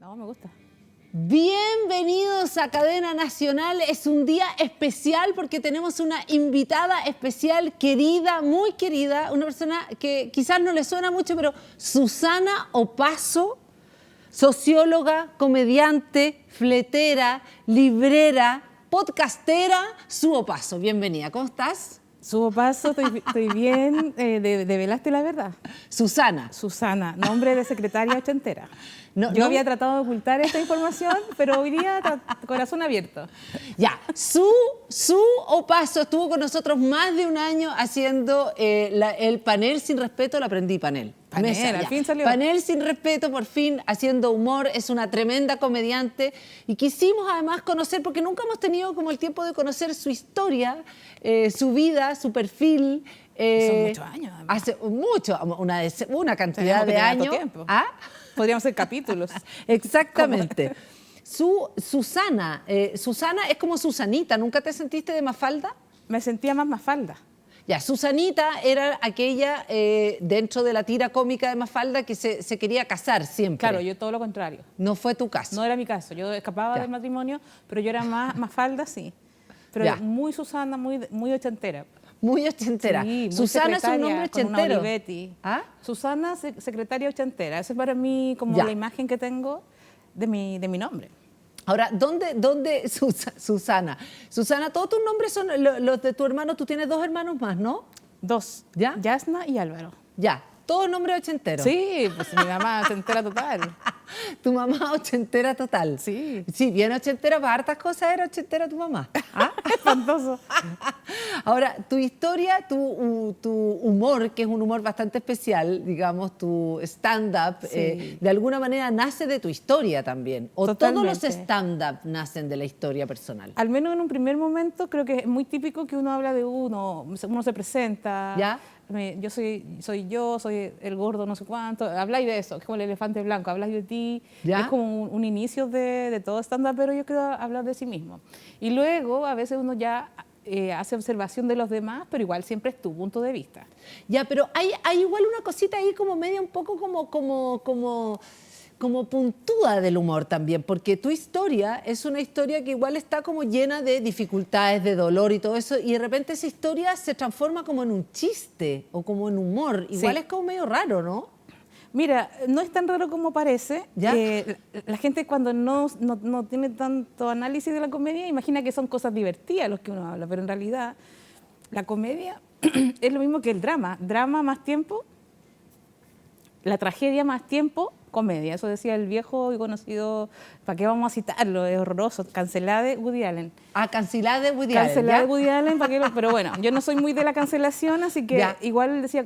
No, me gusta. Bienvenidos a Cadena Nacional. Es un día especial porque tenemos una invitada especial, querida, muy querida, una persona que quizás no le suena mucho, pero Susana Opazo, socióloga, comediante, fletera, librera, podcastera, Su Opazo. Bienvenida, ¿cómo estás? Su Opazo, estoy bien. Develaste la verdad. Susana. Susana, nombre de secretaria ochentera. No, Había tratado de ocultar esta información, pero hoy día corazón abierto. Ya, Su Opazo estuvo con nosotros más de un año haciendo el panel Sin Respeto, lo aprendí panel. Al fin salió. Panel Sin Respeto, por fin, haciendo humor, es una tremenda comediante y quisimos además conocer, porque nunca hemos tenido como el tiempo de conocer su historia, su vida, su perfil. Son muchos años. Además. Hace mucho, una cantidad de años. Tiempo. ¿Ah? Podríamos hacer capítulos. Exactamente. Susana es como Susanita. ¿Nunca te sentiste de Mafalda? Me sentía más Mafalda. Ya, Susanita era aquella dentro de la tira cómica de Mafalda que se quería casar siempre. Claro, yo todo lo contrario. No fue tu caso. No era mi caso. Yo escapaba del matrimonio, pero yo era más Mafalda, sí. Pero ya. Muy Susana, muy ochentera. Muy ochentera. Sí, Susana es un nombre ochentero. ¿Ah? Susana, secretaria ochentera. Esa es para mí como la imagen que tengo de mi nombre. Ahora, ¿dónde Susana? Susana, todos tus nombres son los de tu hermano. Tú tienes dos hermanos más, ¿no? Dos. ¿Ya? Yasna y Álvaro. Ya. Todos nombres ochenteros. Sí, pues mi mamá ochentera total. Tu mamá ochentera total. Sí. Sí, bien ochentera, para hartas cosas era ochentera tu mamá. ¿Ah? Espantoso. Ahora, tu historia, tu humor, que es un humor bastante especial, digamos, tu stand-up, de alguna manera nace de tu historia también. O Totalmente. todos los stand-up nacen de la historia personal. Al menos en un primer momento creo que es muy típico que uno habla de uno se presenta. ¿Ya? Yo soy el gordo no sé cuánto, habláis de eso, es como el elefante blanco, habláis de ti, ¿Ya? es como un inicio de todo stand-up, pero yo quiero hablar de sí mismo. Y luego a veces uno ya hace observación de los demás, pero igual siempre es tu punto de vista. Ya, pero hay igual una cosita ahí como media un poco como puntúa del humor también, porque tu historia es una historia que igual está como llena de dificultades, de dolor y todo eso, y de repente esa historia se transforma como en un chiste o como en humor. Igual es como medio raro, ¿no? Mira, no es tan raro como parece. ¿Ya? La gente cuando no tiene tanto análisis de la comedia imagina que son cosas divertidas los que uno habla, pero en realidad la comedia es lo mismo que el drama. Drama más tiempo, la tragedia más tiempo, comedia. Eso decía el viejo y conocido, ¿para qué vamos a citarlo? Es horroroso. Cancelada de Woody Allen. Ah, cancelada de Woody Allen. Cancelada de Woody Allen, pero bueno, yo no soy muy de la cancelación, así que igual decía,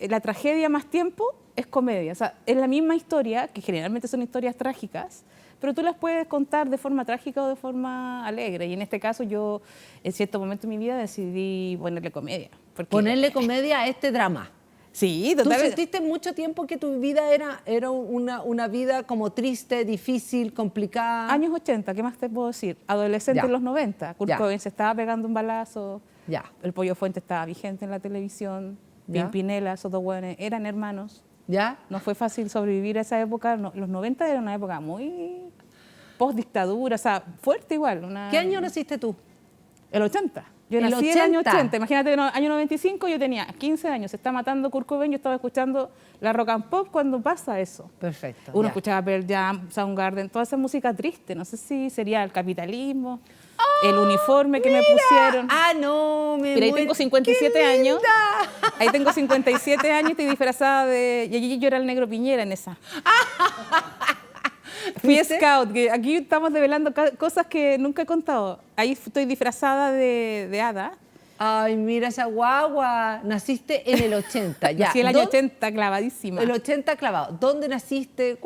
la tragedia más tiempo es comedia. O sea, es la misma historia, que generalmente son historias trágicas, pero tú las puedes contar de forma trágica o de forma alegre. Y en este caso yo, en cierto momento de mi vida, decidí ponerle comedia. Ponerle comedia a este drama. Sí, totalmente. totalmente. ¿Tú sentiste mucho tiempo que tu vida era una vida como triste, difícil, complicada? Años 80, ¿qué más te puedo decir? Adolescente en los 90. Kurt Cobain se estaba pegando un balazo. El Pollo Fuente estaba vigente en la televisión. Pimpinela, esos dos hueones, eran hermanos. No fue fácil sobrevivir a esa época. No, los 90 era una época muy post-dictadura, o sea, fuerte igual. ¿Qué año naciste tú? El 80. Yo nací en el año 80. Imagínate, en el año 95 yo tenía 15 años. Se está matando Kurt Cobain. Yo estaba escuchando la rock and pop cuando pasa eso. Perfecto. Uno escuchaba Pearl Jam, Soundgarden, toda esa música triste. No sé si sería el capitalismo, el uniforme que me pusieron. Ah, no, Mira, ahí tengo 57 años. Ahí tengo 57 años y estoy disfrazada de... Y yo era el Negro Piñera en esa. Fui scout, que aquí estamos develando cosas que nunca he contado. Ahí estoy disfrazada de hada. Ay, mira esa guagua. Naciste en el 80, ya. Nací en el año 80, clavadísima. El 80 clavado. ¿Dónde naciste?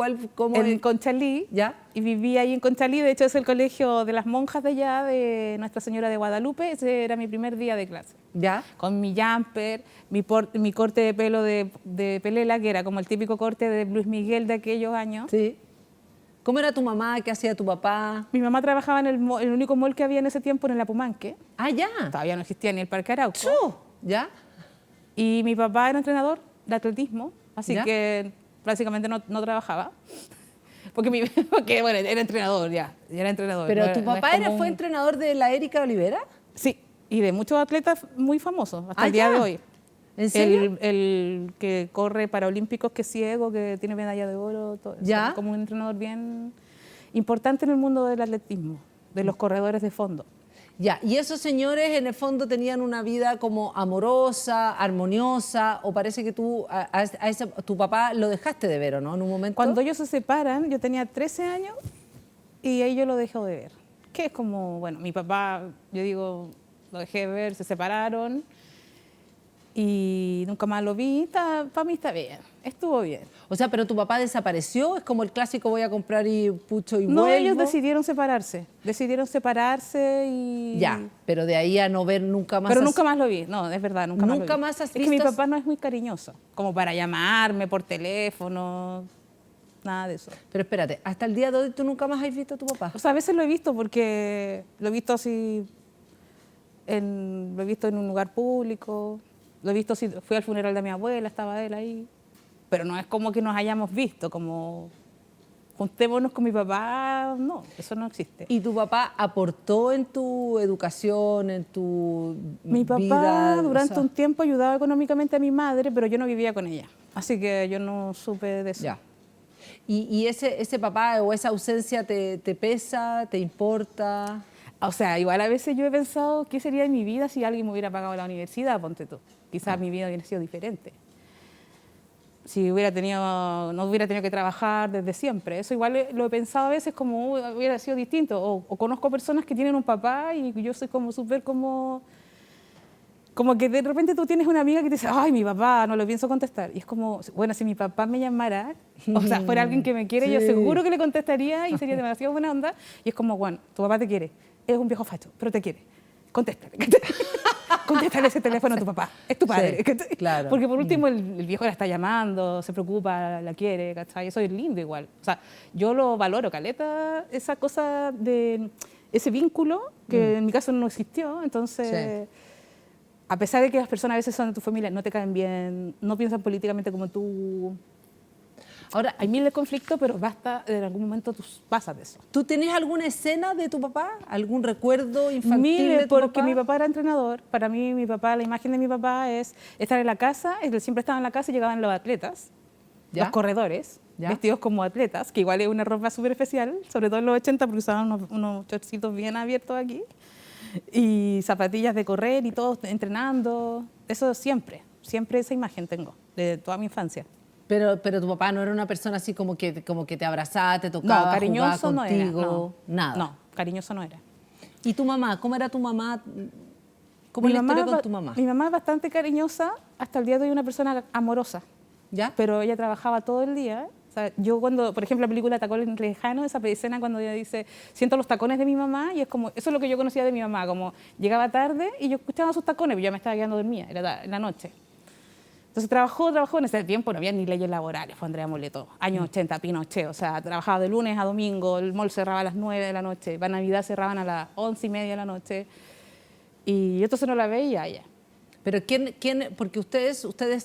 En Conchalí. ¿Ya? Y viví ahí en Conchalí. De hecho, es el colegio de las monjas de allá, de Nuestra Señora de Guadalupe. Ese era mi primer día de clase. ¿Ya? Con mi jumper, mi corte de pelo de pelela, que era como el típico corte de Luis Miguel de aquellos años. Sí. ¿Cómo era tu mamá? ¿Qué hacía tu papá? Mi mamá trabajaba en el único mall que había en ese tiempo, en el Apumanque. Ah, ya. Todavía no existía ni el Parque Arauco. ¿Ya? Y mi papá era entrenador de atletismo, así que básicamente no trabajaba. Porque bueno, era entrenador ya era entrenador. Pero No- tu no es papá como fue un- entrenador de la Erika Olivera. Sí, y de muchos atletas muy famosos hasta Ah, el día ya. de hoy. ¿En serio? El que corre paraolímpicos, que es ciego, que tiene medalla de oro, todo eso. Ya. Como un entrenador bien importante en el mundo del atletismo, de los corredores de fondo. Ya, y esos señores en el fondo tenían una vida como amorosa, armoniosa, o parece que tú tu papá lo dejaste de ver, ¿o no? En un momento. Cuando ellos se separan, yo tenía 13 años y ahí yo lo dejé de ver. Que es como, bueno, mi papá, yo digo, lo dejé de ver, se separaron y nunca más lo vi. Para mí está bien, estuvo bien. O sea, pero tu papá desapareció, es como el clásico voy a comprar y pucho y No, vuelvo. ellos decidieron separarse y... Ya, pero de ahí a no ver nunca más. Pero a- nunca más lo vi, no, es verdad, nunca más lo ¿Nunca vi. más has Es que mi visto- papá no es muy cariñoso, como para llamarme por teléfono, nada de eso. Pero espérate, hasta el día de hoy tú nunca más has visto a tu papá. O sea, a veces lo he visto porque lo he visto así, lo he visto en un lugar público, lo he visto si fui al funeral de mi abuela, estaba él ahí, pero no es como que nos hayamos visto, como juntémonos con mi papá, no, eso no existe. ¿Y tu papá aportó en tu educación, en tu Mi papá vida? durante O sea, un tiempo ayudaba económicamente a mi madre, pero yo no vivía con ella, así que yo no supe de eso. Ya. ¿Y ese papá o esa ausencia te pesa, te importa? O sea, igual a veces yo he pensado qué sería de mi vida si alguien me hubiera pagado la universidad, ponte tú. Quizás mi vida hubiera sido diferente. Si no hubiera tenido que trabajar desde siempre. Eso igual lo he pensado a veces como hubiera sido distinto. O conozco personas que tienen un papá y yo soy como súper como que de repente tú tienes una amiga que te dice, ay, mi papá, no lo pienso contestar. Y es como, bueno, si mi papá me llamara, o sea, fuera alguien que me quiere, yo Sí. seguro que le contestaría y sería demasiado buena onda. Y es como, bueno, tu papá te quiere, es un viejo facho, pero te quiere. Contéstale. Contéstale ese teléfono a tu papá, es tu padre. Sí, ¿cachai? claro. Porque por último el viejo la está llamando, se preocupa, la quiere, ¿cachai? Eso es lindo igual. O sea, yo lo valoro, caleta, esa cosa de ese vínculo que en mi caso no existió, entonces... Sí. A pesar de que las personas a veces son de tu familia, no te caen bien, no piensan políticamente como tú. Ahora, Hay miles de conflictos, pero basta, en algún momento tú pasas de eso. ¿tú tenés alguna escena de tu papá? ¿Algún recuerdo infantil Mire, de tu porque papá? mi papá era entrenador. Para mí, mi papá, la imagen de mi papá es estar en la casa, él siempre estaba en la casa y llegaban los atletas, ¿Ya? los corredores, ¿Ya? vestidos como atletas, que igual es una ropa súper especial, sobre todo en los 80, porque usaban unos shortcitos bien abiertos aquí, y zapatillas de correr y todos entrenando. Eso siempre esa imagen tengo, de toda mi infancia. Pero tu papá no era una persona así como que te abrazaba, te tocaba, No, cariñoso jugaba no era. contigo, nada. No, cariñoso no era. ¿Y tu mamá? ¿Cómo era tu mamá? ¿Cómo es Mi la historia mamá con tu mamá? Mi mamá es bastante cariñosa, hasta el día de hoy una persona amorosa, ¿Ya? pero ella trabajaba todo el día. O sea, yo cuando, por ejemplo, la película Tacones Lejanos, esa escena cuando ella dice, siento los tacones de mi mamá, y es como, eso es lo que yo conocía de mi mamá, como llegaba tarde y yo escuchaba sus tacones, pero yo me estaba quedando dormida, era en la noche. Entonces trabajó, en ese tiempo no había ni leyes laborales, fue Andrea Moleto, años 80, Pinochet, o sea, trabajaba de lunes a domingo, el mall cerraba a las 9 de la noche, para Navidad cerraban a las 11:30 de la noche, y yo entonces no la veía ella. Pero ¿quién? Porque ustedes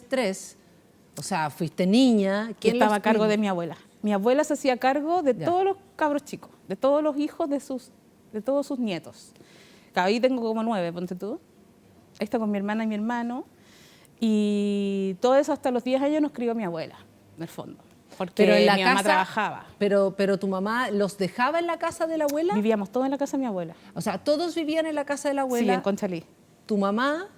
tres, o sea, fuiste niña. Que ¿Quién estaba los a cargo cuidó? de mi abuela. Mi abuela se hacía cargo de Ya. todos los cabros chicos, de todos los hijos de todos sus nietos. Ahí tengo como 9, ponte tú. Ahí está con mi hermana y mi hermano. Y todo eso hasta los 10 años nos crió mi abuela, en el fondo. Porque Pero en la mi mamá casa, trabajaba. pero tu mamá los dejaba en la casa de la abuela. Vivíamos todos en la casa de mi abuela. O sea, todos vivían en la casa de la Sí, abuela. en Conchalí. Tu mamá,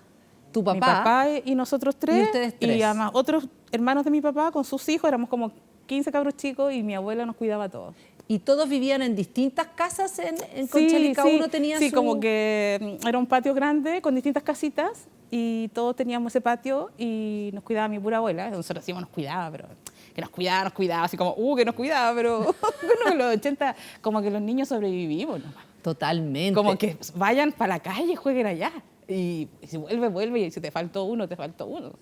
tu papá. Mi papá y nosotros tres. Y ustedes tres. Y además otros hermanos de mi papá con sus hijos, éramos como 15 cabros chicos y mi abuela nos cuidaba a todos. ¿Y todos vivían en distintas casas en Conchalí? Cada uno tenía sí, su... como que era un patio grande con distintas casitas y todos teníamos ese patio y nos cuidaba mi pura abuela. Nosotros decíamos nos cuidaba, pero que nos cuidaba, así como, que nos cuidaba, pero bueno, en los 80 como que los niños sobrevivimos nomás. Totalmente. Como que vayan para la calle, jueguen allá. Y si vuelve, y si te faltó uno, te faltó uno.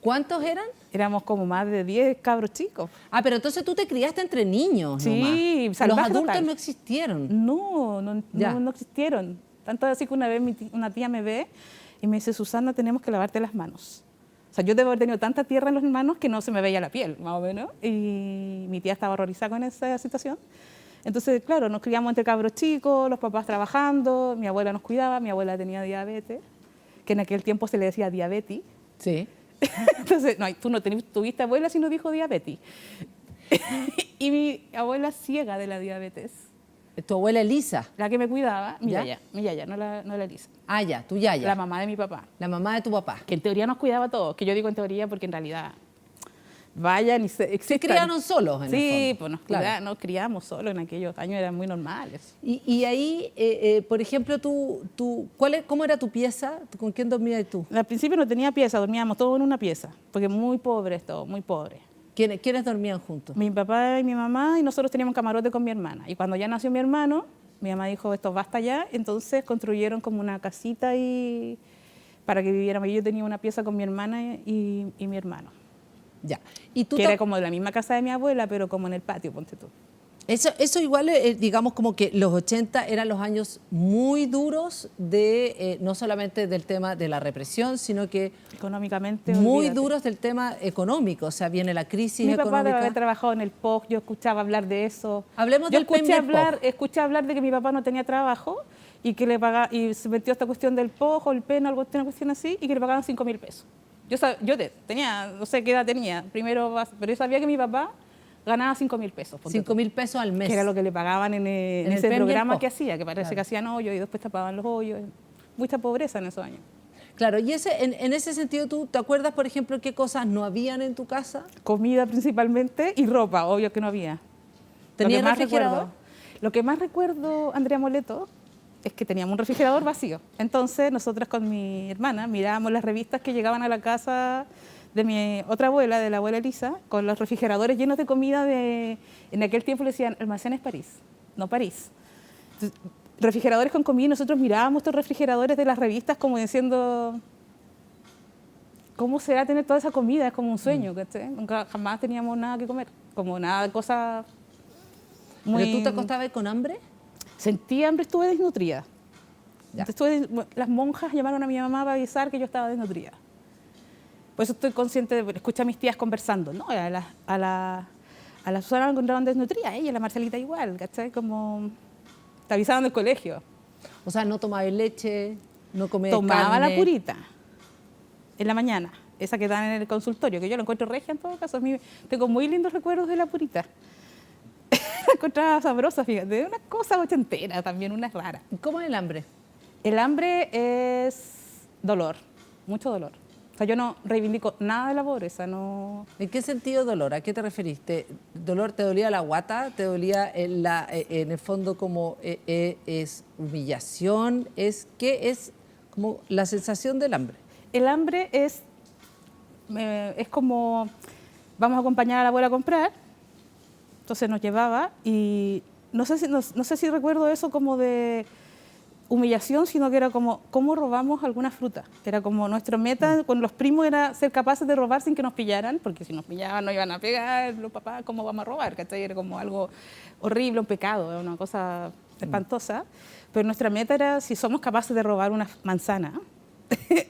¿Cuántos eran? Éramos como más de 10 cabros chicos. Ah, pero entonces tú te criaste entre niños Sí, nomás. Los salvaje adultos total. no existieron. No existieron. Tanto así que una vez una tía me ve y me dice, Susana, tenemos que lavarte las manos. O sea, yo debo haber tenido tanta tierra en los manos que no se me veía la piel, más o menos. Y mi tía estaba horrorizada con esa situación. Entonces, claro, nos criamos entre cabros chicos, los papás trabajando, mi abuela nos cuidaba, mi abuela tenía diabetes, que en aquel tiempo se le decía diabetes. Sí. Entonces, no, tú no tuviste abuela si no dijo diabetes. Y mi abuela ciega de la diabetes. Tu abuela Elisa. La que me cuidaba, ¿Ya? mi yaya, no la Elisa. Ah, ya, tu yaya. La mamá de mi papá. La mamá de tu papá. Que en teoría nos cuidaba a todos, que yo digo en teoría porque en realidad vayan y Se existan. criaron solos, en el Sí, fondo. pues Claro. nos criamos solos en aquellos años, eran muy normales. Y ahí, por ejemplo, ¿cómo era tu pieza? ¿Con quién dormías tú? Al principio no tenía pieza, dormíamos todos en una pieza, porque muy pobres todos, muy pobres. ¿Quiénes dormían juntos? Mi papá y mi mamá y nosotros teníamos camarote con mi hermana. Y cuando ya nació mi hermano, mi mamá dijo, esto basta ya, entonces construyeron como una casita y para que viviéramos. Y yo tenía una pieza con mi hermana y mi hermano, Ya. ¿Y tú que era como de la misma casa de mi abuela, pero como en el patio, ponte tú. Eso igual, digamos, como que los 80 eran los años muy duros de, no solamente del tema de la represión, sino que Económicamente, muy olvídate. duros del tema económico. O sea, viene la crisis Mi papá debe económica. haber trabajado en el POG, yo escuchaba hablar de eso. Hablemos Yo del PEN y del POG. escuché hablar de que mi papá no tenía trabajo y que le pagaba, y se metió esta cuestión del POG o el PEN, una cuestión así, y que le pagaban 5.000 pesos. Tenía, no sé qué edad tenía, pero yo sabía que mi papá ganaba 5.000 pesos. ponte 5.000 pesos al mes. que era lo que le pagaban en el ese PEN y el programa POG. que hacía, que parece Claro. que hacían hoyos y después tapaban los hoyos. Mucha pobreza en esos años. Claro, y en ese sentido, ¿tú te acuerdas, por ejemplo, qué cosas no habían en tu casa? Comida principalmente y ropa, obvio que no había. ¿Tenías Lo que más refrigerador? recuerdo- Lo que más recuerdo, Andrea Moleto, es que teníamos un refrigerador vacío. Entonces, nosotras con mi hermana mirábamos las revistas que llegaban a la casa de mi otra abuela, de la abuela Elisa, con los refrigeradores llenos de comida en aquel tiempo le decían Almacenes París, no París. Entonces, refrigeradores con comida y nosotros mirábamos estos refrigeradores de las revistas como diciendo, ¿cómo será tener toda esa comida? Es como un sueño, ¿cachai? Nunca, jamás teníamos nada que comer, como nada de cosas muy... ¿Pero tú te acostabas con hambre? Sentí hambre, estuve desnutrida. Ya. Las monjas llamaron a mi mamá para avisar que yo estaba desnutrida. Por eso estoy consciente de escuchar a mis tías conversando. No, a la Susana la encontraron desnutrida, ella, la Marcelita igual, ¿cachai? Como te avisaban del colegio. O sea, no tomabas leche, no comías Tomaba carne. la purita en la mañana, esa que dan en el consultorio, que yo la encuentro regia en todo caso. Tengo muy lindos recuerdos de la purita. La encontraba sabrosa, fíjate, una cosa ochentera también, una rara. ¿Cómo es el hambre? El hambre es dolor, mucho dolor. O sea, yo no reivindico nada de la pobreza, no... ¿En qué sentido dolor? ¿A qué te referiste? ¿Dolor te dolía la guata? ¿Te dolía en el fondo como es humillación? ¿Qué es como la sensación del hambre? El hambre es como, vamos a acompañar a la abuela a comprar, entonces nos llevaba y no sé si recuerdo eso como de humillación, sino que era como cómo robamos alguna fruta. Era como nuestra meta con los primos era ser capaces de robar sin que nos pillaran, porque si nos pillaban nos iban a pegar los papás, ¿cómo vamos a robar? ¿Cachai? Era como algo horrible, un pecado, una cosa espantosa. Pero nuestra meta era, si somos capaces de robar una manzana,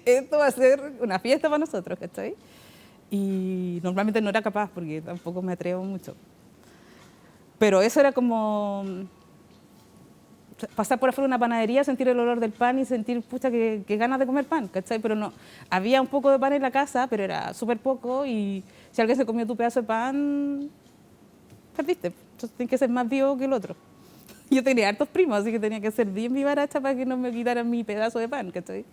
esto va a ser una fiesta para nosotros, ¿cachai? Y normalmente no era capaz, porque tampoco me atrevo mucho. Pero eso era como pasar por afuera de una panadería, sentir el olor del pan y sentir, pucha, que ganas de comer pan, ¿cachai? Pero no, había un poco de pan en la casa, pero era súper poco y si alguien se comió tu pedazo de pan, perdiste. Entonces tienes que ser más vivo que el otro. Yo tenía hartos primos, así que tenía que ser bien vivaracha para que no me quitaran mi pedazo de pan, ¿cachai?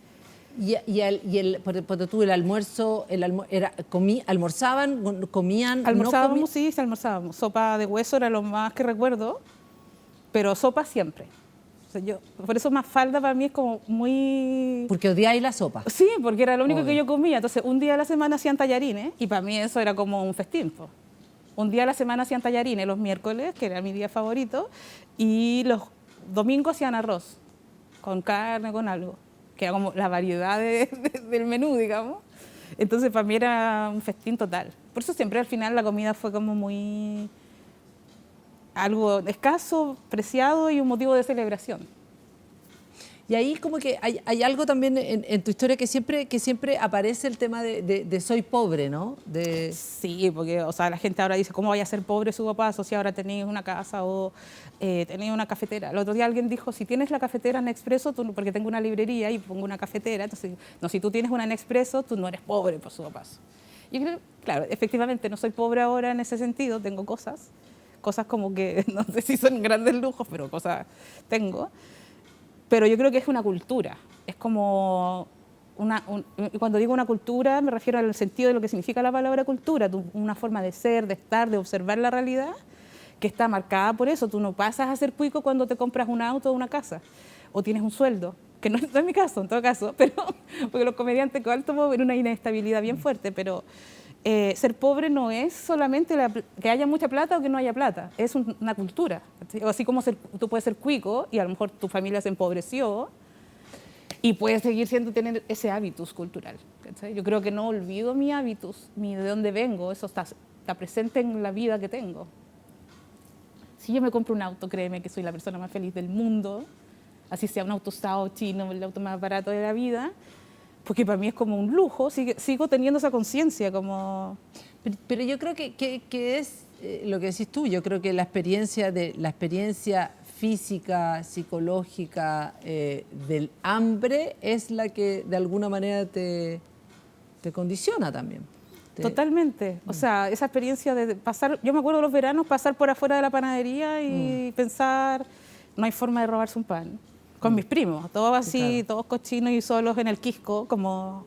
Porque tú el almuerzo, almorzaban, comían, Almorzábamos, no comían. sí, almorzábamos. Sopa de hueso era lo más que recuerdo, pero sopa siempre. O sea, por eso más falda para mí es como muy... Porque odiáis la sopa. Sí, porque era lo único Obvio. que yo comía. Entonces, un día a la semana hacían tallarines y para mí eso era como un festín. Po. Un día a la semana hacían tallarines, los miércoles, que era mi día favorito, y los domingos hacían arroz, con carne, con algo, que era como la variedad del menú, digamos. Entonces, para mí era un festín total. Por eso siempre al final la comida fue como muy... algo escaso, preciado y un motivo de celebración. Y ahí como que hay algo también en tu historia que siempre aparece el tema de soy pobre, ¿no? Sí, porque, o sea, la gente ahora dice, ¿cómo vaya a ser pobre su papá si ahora tenéis una casa o tenéis una cafetera? El otro día alguien dijo, si tienes la cafetera Nespresso, porque tengo una librería y pongo una cafetera, entonces, no, si tú tienes una Nespresso, tú no eres pobre por su papá. Yo creo, claro, efectivamente, no soy pobre ahora en ese sentido, tengo cosas como que, no sé si son grandes lujos, pero cosas tengo. Pero yo creo que es una cultura, es como cuando digo una cultura me refiero al sentido de lo que significa la palabra cultura, una forma de ser, de estar, de observar la realidad que está marcada por eso. Tú no pasas a ser cuico cuando te compras un auto o una casa o tienes un sueldo, que no es mi caso en todo caso, pero porque los comediantes con alto pueden ver una inestabilidad bien fuerte, pero ser pobre no es solamente que haya mucha plata o que no haya plata, es una cultura. Así como tú puedes ser cuico y a lo mejor tu familia se empobreció y puedes seguir tener ese hábitus cultural. ¿Cachai? Yo creo que no olvido mi hábitus, ni de dónde vengo, eso está presente en la vida que tengo. Si yo me compro un auto, créeme que soy la persona más feliz del mundo, así sea un auto usado chino, el auto más barato de la vida, porque para mí es como un lujo, sigo teniendo esa conciencia como... Pero yo creo que es lo que decís tú, yo creo que la experiencia física, psicológica del hambre es la que de alguna manera te condiciona también. Totalmente, o sea, esa experiencia de pasar, yo me acuerdo de los veranos, pasar por afuera de la panadería y pensar, no hay forma de robarse un pan. Con mis primos, todos así, claro, todos cochinos y solos en el Quisco, como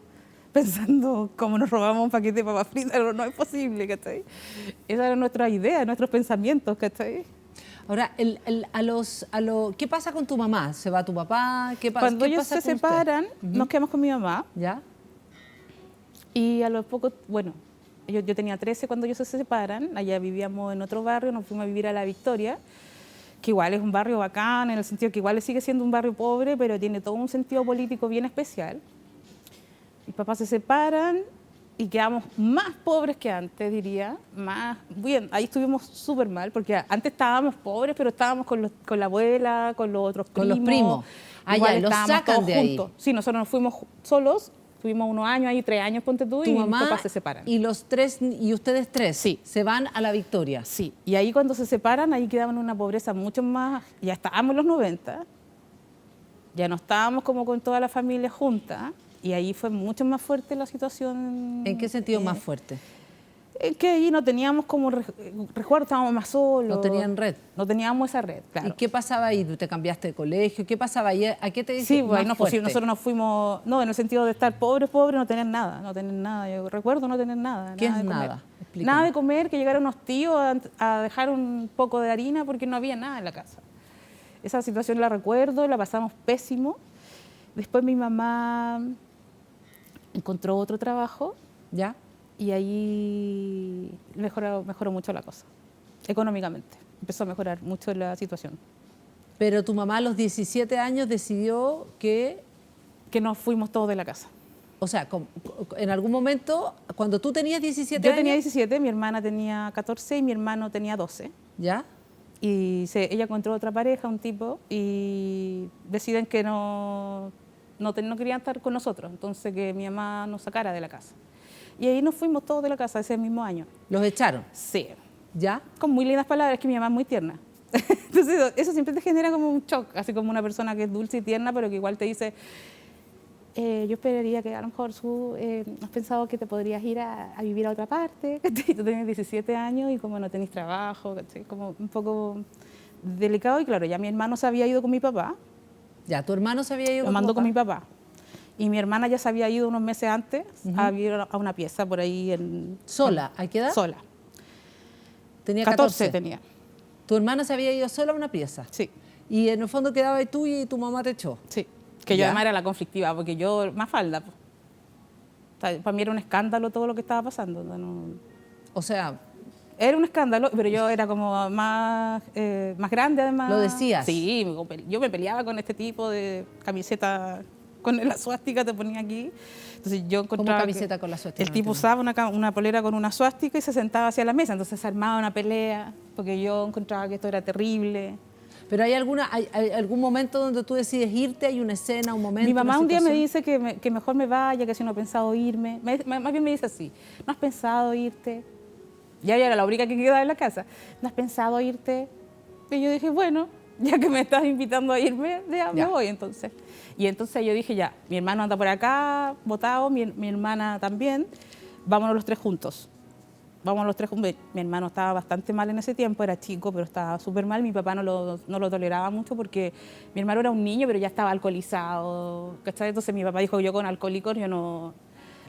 pensando cómo nos robamos un paquete de papas fritas, pero no es posible, ¿cachai? Esa era nuestra idea, nuestros pensamientos, ¿cachai? Ahora, ¿qué pasa con tu mamá? ¿Se va tu papá? Cuando ellos se separan, nos quedamos con mi mamá. ¿Ya? Y a los pocos, bueno, yo tenía 13 cuando ellos se separan, allá vivíamos en otro barrio, nos fuimos a vivir a La Victoria, que igual es un barrio bacán, en el sentido que igual sigue siendo un barrio pobre, pero tiene todo un sentido político bien especial. Mis papás se separan y quedamos más pobres que antes, diría. Bien, ahí estuvimos súper mal, porque antes estábamos pobres, pero estábamos con la abuela, con los otros primos. Con los primos. Igual los sacan de ahí. Juntos. Sí, nosotros nos fuimos solos, tuvimos unos años ahí, 3 años, ponte tú, y mis papás se separan. ¿Y ustedes tres? Sí. ¿Se van a La Victoria? Sí, y ahí cuando se separan, ahí quedaban en una pobreza mucho más, ya estábamos en los 90, ya no estábamos como con toda la familia junta, y ahí fue mucho más fuerte la situación. ¿En qué sentido más fuerte? Es que ahí no teníamos como recuerdo, estábamos más solos. No tenían red. No teníamos esa red, claro. ¿Y qué pasaba ahí? ¿Tú te cambiaste de colegio? ¿Qué pasaba ahí? ¿A qué te dices? Sí, pues, nosotros nos fuimos, no, en el sentido de estar pobres, no tener nada. Yo recuerdo no tener nada. ¿Qué es nada? Explícame. Nada de comer, que llegaron unos tíos a dejar un poco de harina porque no había nada en la casa. Esa situación la recuerdo, la pasamos pésimo. Después mi mamá encontró otro trabajo. ¿Ya? Y ahí mejoró mucho la cosa, económicamente. Empezó a mejorar mucho la situación. Pero tu mamá a los 17 años decidió que nos fuimos todos de la casa. O sea, en algún momento, cuando tú tenías 17 años... Yo tenía 17, mi hermana tenía 14 y mi hermano tenía 12. ¿Ya? Y ella encontró otra pareja, un tipo, y deciden que no querían estar con nosotros, entonces que mi mamá nos sacara de la casa. Y ahí nos fuimos todos de la casa ese mismo año. ¿Los echaron? Sí. ¿Ya? Con muy lindas palabras, que mi mamá es muy tierna. Entonces eso siempre te genera como un shock, así como una persona que es dulce y tierna, pero que igual te dice, yo esperaría que a lo mejor has pensado que te podrías ir a vivir a otra parte. Tú tenés 17 años y como no tenés trabajo, como un poco delicado. Y claro, ya mi hermano se había ido con mi papá. Ya, tu hermano se había ido con tu papá. Lo mandó con mi papá. Y mi hermana ya se había ido unos meses antes a vivir a una pieza por ahí en... ¿Sola? ¿A qué edad? Sola. Tenía 14. Tenía. ¿Tu hermana se había ido sola a una pieza? Sí. Y en el fondo quedaba tú y tu mamá te echó. Sí. Que yo además era la conflictiva, porque yo, más falda. Para mí era un escándalo todo lo que estaba pasando. No, o sea... Era un escándalo, pero yo era como más grande además. ¿Lo decías? Sí, yo me peleaba con este tipo de camiseta con la suástica, te ponía aquí. Entonces yo encontraba... ¿Cómo camiseta con la suástica? El tipo usaba una polera con una suástica y se sentaba hacia la mesa, entonces se armaba una pelea, porque yo encontraba que esto era terrible. Pero hay algún momento donde tú decides irte, hay una escena, un momento. Mi mamá una un día me situación? dice que mejor me vaya, que si no he pensado irme. Más bien me dice así, ¿no has pensado irte? Ya era la única que quedaba en la casa. ¿No has pensado irte? Y yo dije, bueno, ya que me estás invitando a irme, ya me voy entonces. Y entonces yo dije, ya, mi hermano anda por acá, botado, mi hermana también, vámonos los tres juntos. Vamos los tres juntos. Mi hermano estaba bastante mal en ese tiempo, era chico, pero estaba súper mal. Mi papá no lo toleraba mucho porque mi hermano era un niño, pero ya estaba alcoholizado, ¿cachai? Entonces mi papá dijo, yo con alcohólicos yo no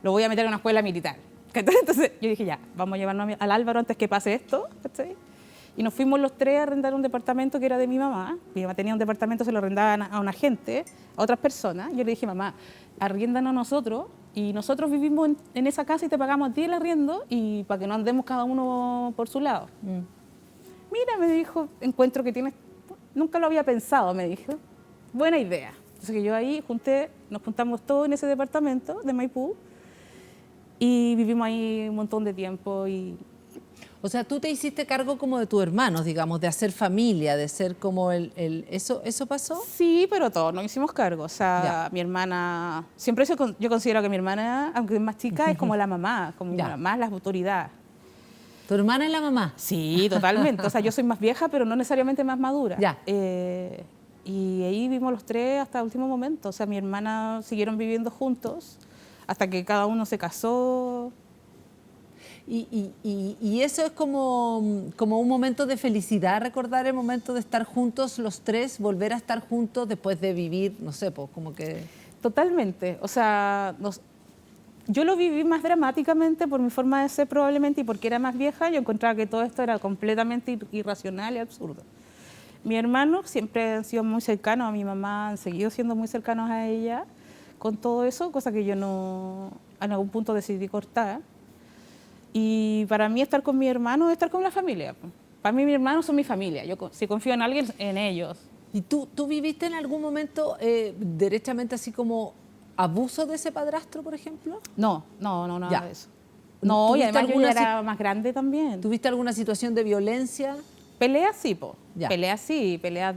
lo voy a meter en una escuela militar. ¿Cachai? Entonces yo dije, ya, vamos a llevarnos al Álvaro antes que pase esto, ¿cachai? Y nos fuimos los tres a arrendar un departamento que era de mi mamá. Mi mamá tenía un departamento, se lo arrendaban a una gente, a otras personas. Yo le dije, mamá, arriéndanos nosotros y nosotros vivimos en esa casa y te pagamos a ti el arriendo y para que no andemos cada uno por su lado. Mira, me dijo, encuentro que tienes, nunca lo había pensado, me dijo. Buena idea. Entonces que yo ahí nos juntamos todos en ese departamento de Maipú y vivimos ahí un montón de tiempo y... O sea, tú te hiciste cargo como de tus hermanos, digamos, de hacer familia, de ser como ¿Eso pasó? Sí, pero todos nos hicimos cargo. O sea, Ya. mi hermana, siempre yo considero que mi hermana, aunque es más chica, es como la mamá, como Ya. más la autoridad. ¿Tu hermana es la mamá? Sí, totalmente. O sea, yo soy más vieja, pero no necesariamente más madura. Ya. Y ahí vivimos los tres hasta el último momento. O sea, mi hermana siguieron viviendo juntos hasta que cada uno se casó. Y eso es como un momento de felicidad, recordar el momento de estar juntos los tres, volver a estar juntos después de vivir, no sé, pues como que... Totalmente. O sea, yo lo viví más dramáticamente por mi forma de ser probablemente y porque era más vieja. Yo encontraba que todo esto era completamente irracional y absurdo. Mi hermano siempre han sido muy cercanos a mi mamá, han seguido siendo muy cercanos a ella con todo eso, cosa que yo no, en algún punto decidí cortar. Y para mí estar con mi hermano es estar con la familia. Para mí mis hermanos son mi familia. Yo si confío en alguien, en ellos. ¿Y tú viviste en algún momento derechamente así como abuso de ese padrastro, por ejemplo? No, nada Ya. de eso. No, y ¿Tuviste además yo alguna ya era más grande también. ¿Tuviste alguna situación de violencia? Peleas sí, po. Ya. Peleas sí, peleas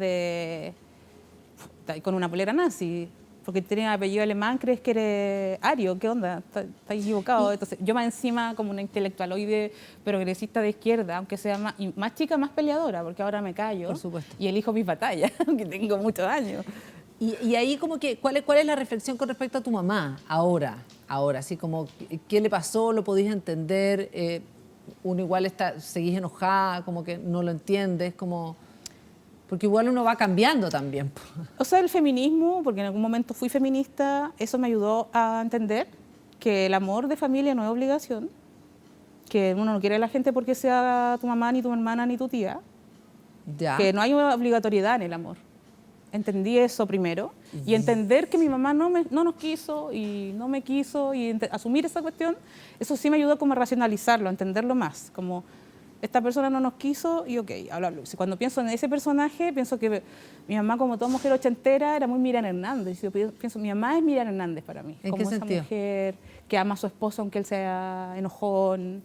con una polera nazi. Porque tenía apellido alemán, crees que eres ario, ¿qué onda? Estás equivocado. Entonces, yo más encima como una intelectualoide progresista de izquierda, aunque sea más chica, más peleadora, porque ahora me callo. Por supuesto. Y elijo mis batallas, aunque tengo muchos años. Y ahí como que, ¿cuál es la reflexión con respecto a tu mamá ahora? Así como, ¿qué le pasó? ¿Lo podías entender? Uno igual seguís enojada, como que no lo entiendes, como... Porque igual uno va cambiando también. O sea, el feminismo, porque en algún momento fui feminista, eso me ayudó a entender que el amor de familia no es obligación, que uno no quiere a la gente porque sea tu mamá, ni tu hermana, ni tu tía, Ya. que no hay una obligatoriedad en el amor. Entendí eso primero y entender que mi mamá no nos quiso y no me quiso y asumir esa cuestión, eso sí me ayudó como a racionalizarlo, a entenderlo más, como esta persona no nos quiso y ok, hablarlo. Cuando pienso en ese personaje, pienso que mi mamá, como toda mujer ochentera, era muy Miriam Hernández. Yo pienso, mi mamá es Miriam Hernández para mí. ¿En como qué esa sentido? mujer que ama a su esposo aunque él sea enojón,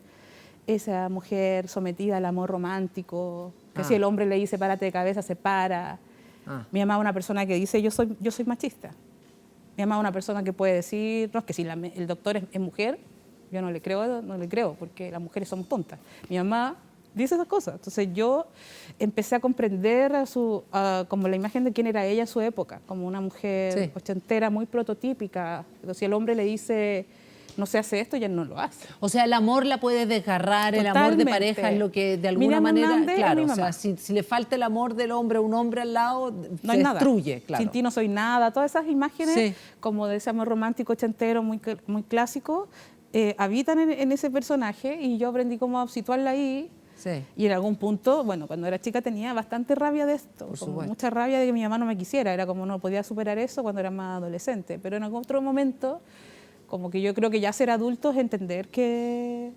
esa mujer sometida al amor romántico, que si el hombre le dice párate de cabeza, se para. Mi mamá es una persona que dice yo soy machista. Mi mamá es una persona que puede decir, no, es que si el doctor es mujer, yo no le creo, porque las mujeres somos tontas. Mi mamá dice esas cosas. Entonces yo empecé a comprender como la imagen de quién era ella en su época, como una mujer ochentera muy prototípica. Entonces, si el hombre le dice no se hace esto, ella no lo hace. O sea, el amor la puede desgarrar, el amor de pareja es lo que de alguna Miriam manera, Hernández claro, es mi o sea, mamá. si le falta el amor del hombre a un hombre al lado, No se hay nada. destruye, claro. Sin ti no soy nada. Todas esas imágenes, Sí. como de ese amor romántico ochentero, muy clásico, habitan en ese personaje y yo aprendí cómo situarla ahí. Sí. Y en algún punto, bueno, cuando era chica tenía bastante rabia de esto, Por como supuesto. mucha rabia de que mi mamá no me quisiera, era como no podía superar eso cuando era más adolescente, pero en algún otro momento, como que yo creo que ya ser adulto es entender que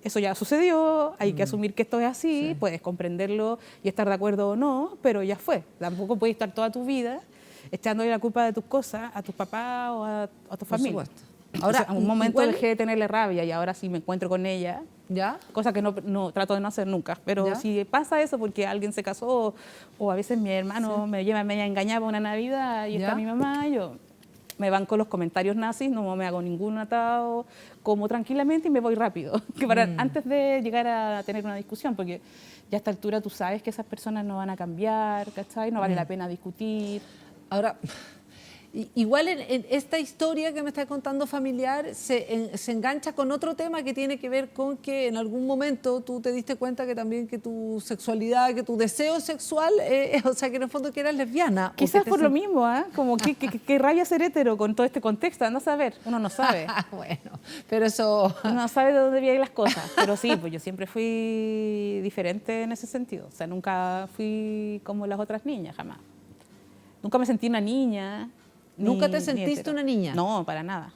eso ya sucedió, hay que asumir que esto es así, puedes comprenderlo y estar de acuerdo o no, pero ya fue, tampoco puedes estar toda tu vida echándole la culpa de tus cosas a tus papás o a tu familia. supuesto. Ahora, Ahora, en un momento igual- dejé de tenerle rabia y ahora sí me encuentro con ella. ¿Ya? Cosa que no trato de no hacer nunca. Pero ¿Ya? si pasa eso porque alguien se casó o a veces mi hermano me lleva media engañada para una Navidad y ¿Ya? está mi mamá, yo me banco los comentarios nazis, no me hago ningún atado, como tranquilamente y me voy rápido, que antes de llegar a tener una discusión, porque ya a esta altura tú sabes que esas personas no van a cambiar, ¿cachai? No vale la pena discutir. Ahora, igual en esta historia que me está contando familiar se engancha con otro tema que tiene que ver con que en algún momento tú te diste cuenta que también que tu sexualidad, que tu deseo sexual, o sea, que en el fondo que eras lesbiana. Quizás por lo mismo, ¿eh? Como que rabia ser hetero con todo este contexto, no saber, uno no sabe. Bueno, pero eso... Uno no sabe de dónde vienen las cosas, pero sí, pues yo siempre fui diferente en ese sentido, o sea, nunca fui como las otras niñas, jamás. Nunca me sentí una niña. ¿Nunca te ni sentiste hetero. una niña? No, para nada.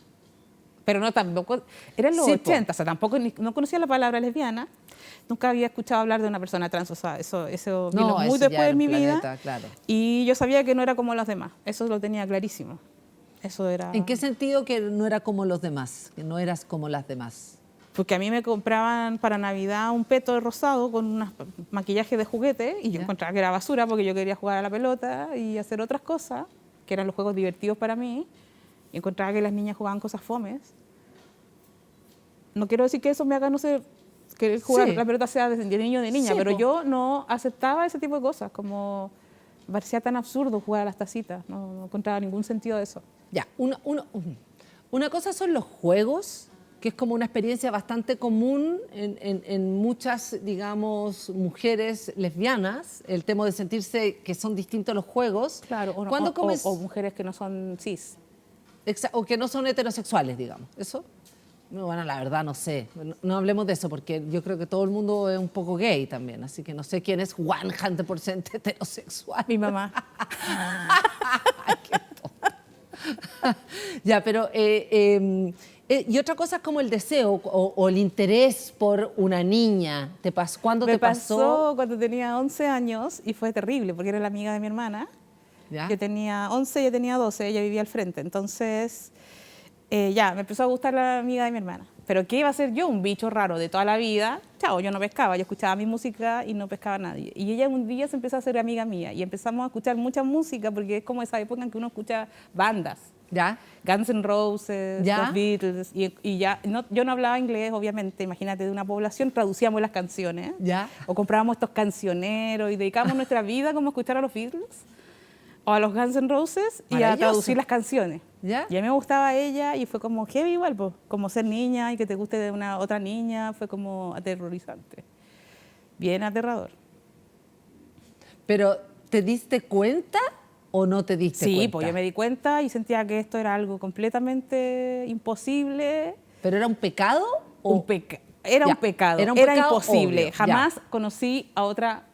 Pero no tampoco, eran los Sí, 80, o sea, tampoco no conocía la palabra lesbiana, nunca había escuchado hablar de una persona trans, o sea, eso vino muy eso ya después era de un mi planeta, vida. claro. Y yo sabía que no era como los demás, eso lo tenía clarísimo. Eso era... ¿En qué sentido que no era como los demás, que no eras como las demás? Porque a mí me compraban para Navidad un peto rosado con un maquillaje de juguete y yo ¿Ya? encontraba que era basura porque yo quería jugar a la pelota y hacer otras cosas, que eran los juegos divertidos para mí, y encontraba que las niñas jugaban cosas fomes. No quiero decir que eso me haga, no sé, que jugar Sí. la pelota sea de niño o de niña, Sí, pero po. yo no aceptaba ese tipo de cosas, como me parecía tan absurdo jugar a las tacitas, no encontraba ningún sentido de eso. Ya, una cosa son los juegos, que es como una experiencia bastante común en muchas, digamos, mujeres lesbianas, el tema de sentirse que son distintos los juegos. Claro, ¿Cuándo comes- o mujeres que no son cis. o que no son heterosexuales, digamos? ¿Eso? No, bueno, la verdad no sé. No hablemos de eso porque yo creo que todo el mundo es un poco gay también, así que no sé quién es 100% heterosexual. Mi mamá. Ya, pero y otra cosa es como el deseo o el interés por una niña. ¿Cuándo Me te pasó? cuando tenía 11 años y fue terrible porque era la amiga de mi hermana. ¿Ya? Yo tenía 11, ella tenía 12, ella vivía al frente. Entonces, ya, me empezó a gustar la amiga de mi hermana. Pero ¿qué iba a ser yo? Un bicho raro de toda la vida. Chao, yo no pescaba, yo escuchaba mi música y no pescaba a nadie. Y ella un día se empezó a hacer amiga mía y empezamos a escuchar mucha música porque es como esa época en que uno escucha bandas. ¿Ya? Guns N' Roses, ¿Ya? los Beatles, y ya, yo no hablaba inglés, obviamente, imagínate, de una población, traducíamos las canciones, ¿Ya? o comprábamos estos cancioneros y dedicábamos nuestra vida como a escuchar a los Beatles, o a los Guns N' Roses, y a Maravilloso. traducir las canciones. ¿Ya? Y a mí me gustaba ella, y fue como heavy igual, pues, como ser niña y que te guste de una otra niña, fue como aterrorizante, bien aterrador. Pero, ¿te diste cuenta o no te diste cuenta? Sí, pues yo me di cuenta y sentía que esto era algo completamente imposible. ¿Pero era un pecado? O... Era Ya, un pecado, era un era pecado imposible. obvio, ya. Jamás conocí a otra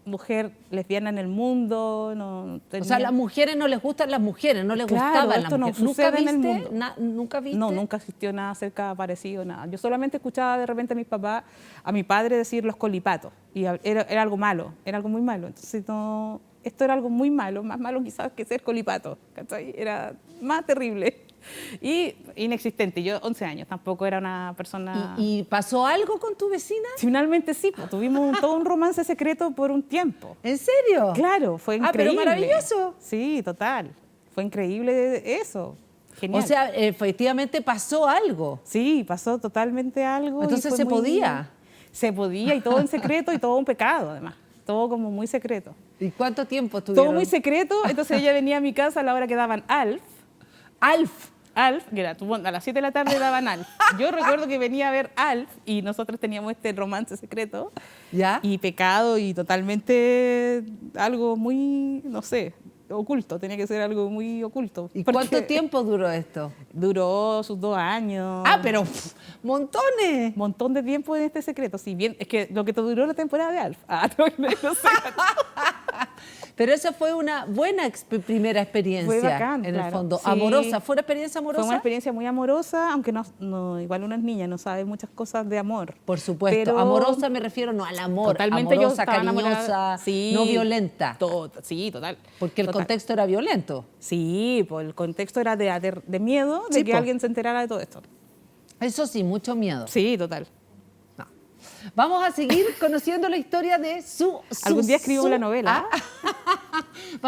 mujer lesbiana en el mundo. No O tenía... sea, a las mujeres no les gustan las mujeres, no les Claro, gustaban las esto no mujeres. ¿Nunca sucede en el viste? mundo. ¿Nunca viste? No, nunca existió nada cerca parecido, nada. Yo solamente escuchaba de repente a mis papás, a mi padre decir los colipatos. Y era algo malo, era algo muy malo. Entonces, no, esto era algo muy malo, más malo quizás que ser colipato. ¿Cachai? Era más terrible. Y inexistente. Yo, 11 años, tampoco era una persona... ¿Y pasó algo con tu vecina? Finalmente sí, pues, tuvimos todo un romance secreto por un tiempo. ¿En serio? Claro, fue Ah, pero increíble. maravilloso. Sí, total. Fue increíble eso. Genial. O sea, efectivamente pasó algo. Sí, pasó totalmente algo. y Entonces fue se muy- podía. Se podía y todo en secreto y todo un pecado además. Todo como muy secreto. ¿Y cuánto tiempo estuvieron? Todo muy secreto. Entonces ella venía a mi casa a la hora que daban Alf. Alf. Que era, a las 7 de la tarde daban Alf. Yo recuerdo que venía a ver Alf y nosotros teníamos este romance secreto. ¿Ya? Y pecado y totalmente algo muy, no sé, oculto. Tenía que ser algo muy oculto. ¿Y Porque cuánto tiempo duró esto? Duró sus 2 años. Ah, pero montones. Montón de tiempo en este secreto. Si bien, es que lo que te duró la temporada de Alf. Ah, no sé. Pero esa fue una buena primera experiencia, Fue bacán, en el claro. fondo. Sí. ¿Amorosa? ¿Fue una experiencia amorosa? Fue una experiencia muy amorosa, aunque igual una es niña, no sabe muchas cosas de amor. Por supuesto. Pero amorosa me refiero no al amor. totalmente yo amorosa, estaba enamorada. cariñosa, Sí, no violenta. Sí, total. Porque el Total. contexto era violento. Sí, pues el contexto era de miedo de Sí, que po. alguien se enterara de todo esto. Eso sí, mucho miedo. Sí, total. Vamos a seguir conociendo la historia de su... Algún día escribo la novela.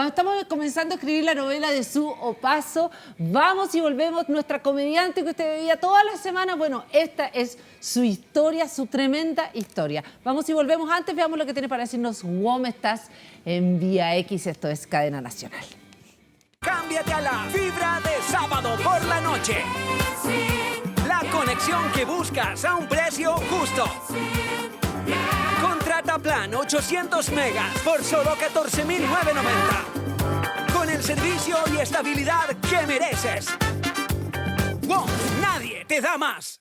Estamos comenzando a escribir la novela de Su Opaso. Vamos y volvemos. Nuestra comediante que usted veía todas las semanas. Bueno, esta es su historia, su tremenda historia. Vamos y volvemos. Antes veamos lo que tiene para decirnos WOM. Estás en Vía X. Esto es Cadena Nacional. Cámbiate a la fibra de sábado por la noche. La conexión que buscas a un precio justo. Contrata plan 800 megas por solo 14.990. Con el servicio y estabilidad que mereces. ¡Wow! Nadie te da más.